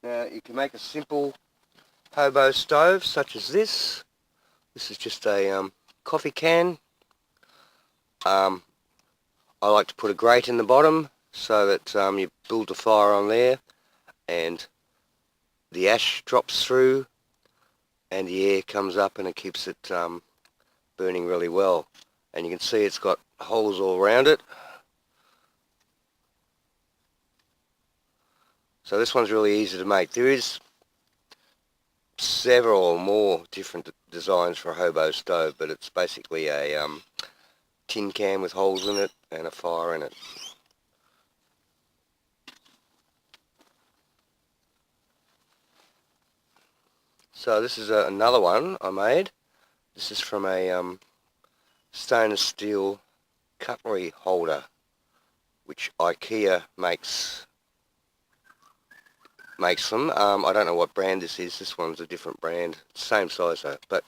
You can make a simple hobo stove such as this. This is just a coffee can. I like to put a grate in the bottom so that you build a fire on there and the ash drops through and the air comes up and it keeps it burning really well. And you can see it's got holes all around it. So this one's really easy to make. There is several or more different designs for a hobo stove, but it's basically a tin can with holes in it and a fire in it. So this is another one I made. This is from a stainless steel cutlery holder, which IKEA makes them. I don't know what brand this is. This one's a different brand. Same size though. But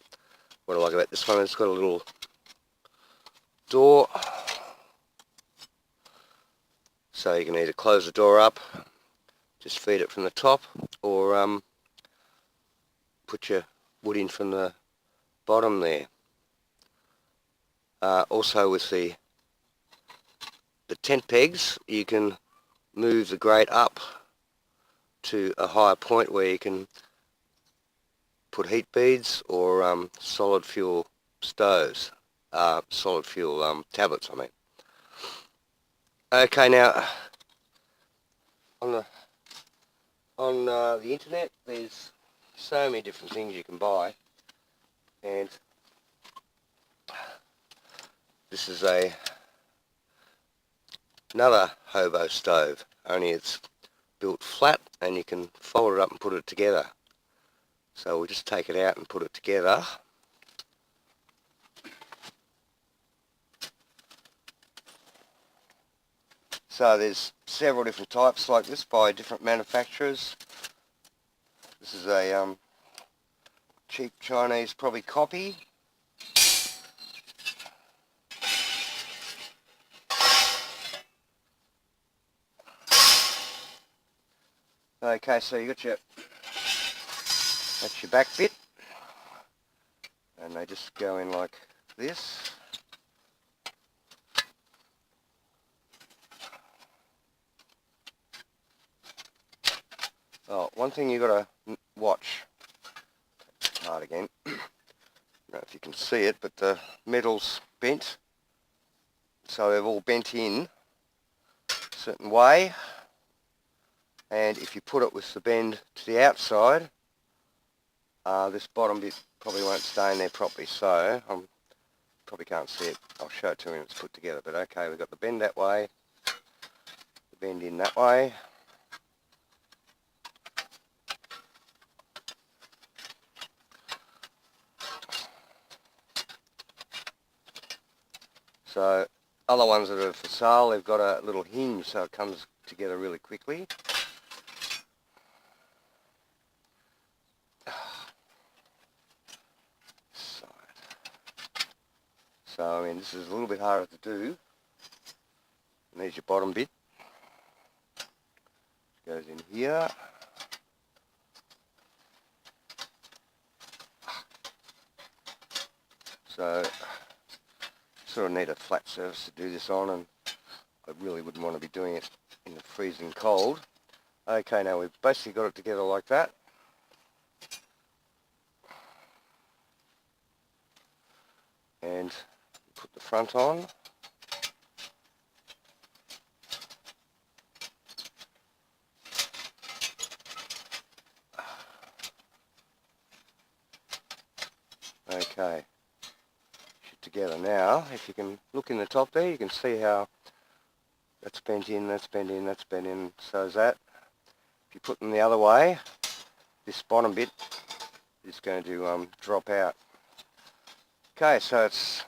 what I like about this one, it's got a little door. So you can either close the door up, just feed it from the top, or put your wood in from the bottom there. Also with the tent pegs, you can move the grate up to a higher point where you can put heat beads or solid fuel stoves, solid fuel tablets I mean. Okay, now on the internet there's so many different things you can buy, and this is another hobo stove, only it's built flat and you can fold it up and put it together. So we'll just take it out and put it together. So there's several different types like this by different manufacturers. This is a cheap Chinese probably copy. Okay, so you got that's your back bit, and they just go in like this. Oh, one thing you got to watch. Hard again. I don't know if you can see it, but the metal's bent, so they've all bent in a certain way. And if you put it with the bend to the outside, this bottom bit probably won't stay in there properly, so I probably can't see it. I'll show it to you when it's put together, but okay, we've got the bend that way, the bend in that way. So other ones that are for sale, they've got a little hinge so it comes together really quickly. So I mean, this is a little bit harder to do. And there's your bottom bit. It goes in here. So sort of need a flat surface to do this on, and I really wouldn't want to be doing it in the freezing cold. Okay, now we've basically got it together like that. And put the front on. Okay, together now. If you can look in the top there, you can see how that's bent in, that's bent in, that's bent in, so is that. If you put them the other way, this bottom bit is going to drop out. Okay, so it's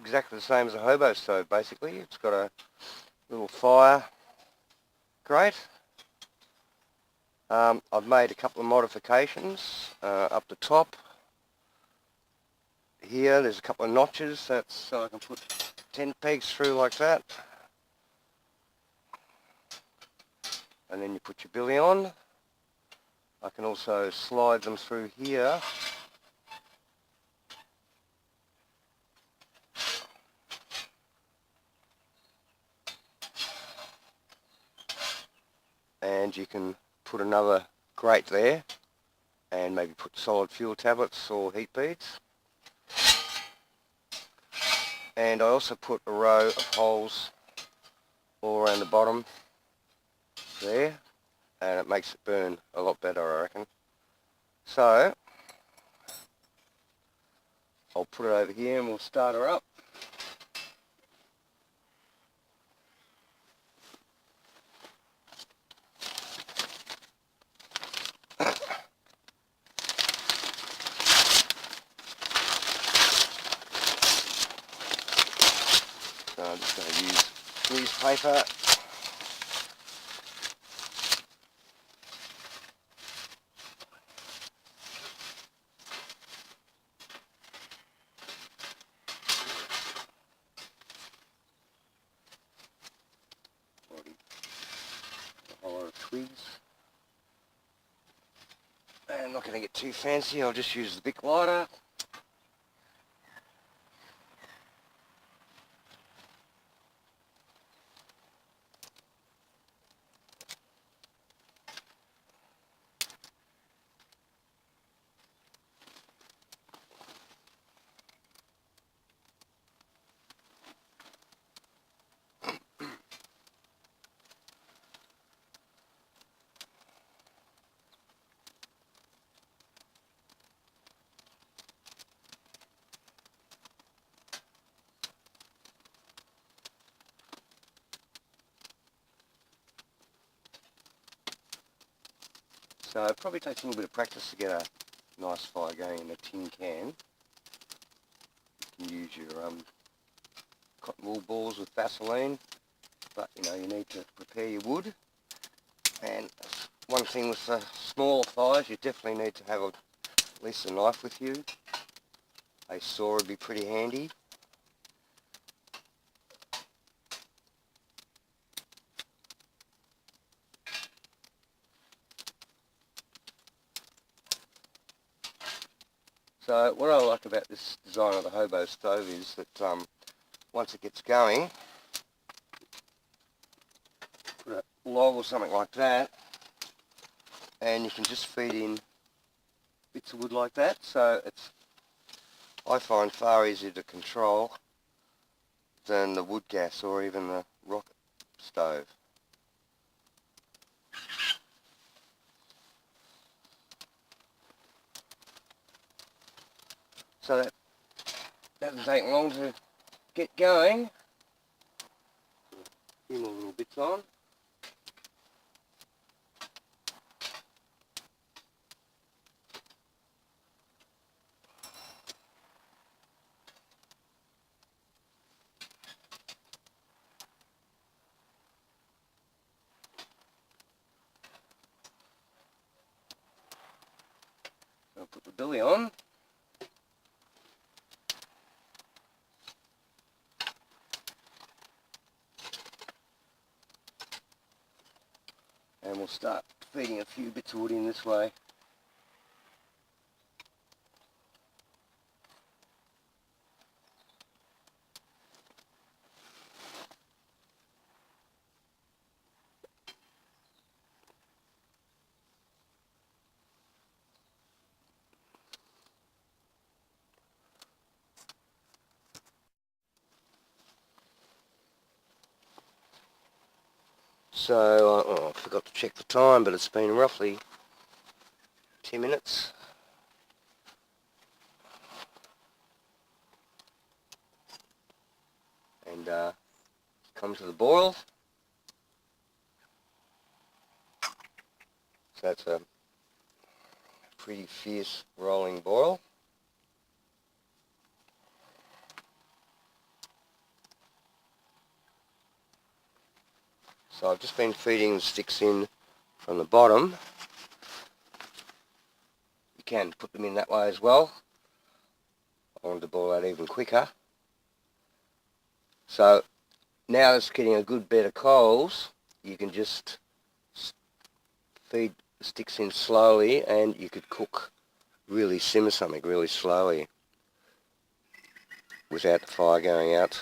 exactly the same as a hobo stove basically. It's got a little fire grate. I've made a couple of modifications up the top. Here there's a couple of notches, that's so I can put tent pegs through like that. And then you put your billy on. can also slide them through here. And you can put another grate there and maybe put solid fuel tablets or heat beads. And I also put a row of holes all around the bottom there, and it makes it burn a lot better, I reckon. So I'll put it over here and we'll start her up. So I'm just going to use grease paper. A whole lot of twigs. And I'm not going to get too fancy, I'll just use the Bic lighter. So it probably takes a little bit of practice to get a nice fire going in a tin can. You can use your cotton wool balls with Vaseline, but you know, you need to prepare your wood. And one thing with smaller fires, you definitely need to have at least a knife with you. A saw would be pretty handy. So what I like about this design of the Hobo stove is that once it gets going, put a log or something like that, and you can just feed in bits of wood like that. So it's, I find, far easier to control than the wood gas or even the rocket stove. So that doesn't take long to get going. A few more little bits on. I'll put the billy on. And we'll start feeding a few bits of wood in this way. So, I forgot to check the time, but it's been roughly 10 minutes. And come to the boil. So that's a pretty fierce rolling boil. So I've just been feeding the sticks in from the bottom. You can put them in that way as well. I wanted to boil that even quicker. So now it's getting a good bed of coals, you can just feed the sticks in slowly, and you could cook, really simmer something really slowly without the fire going out.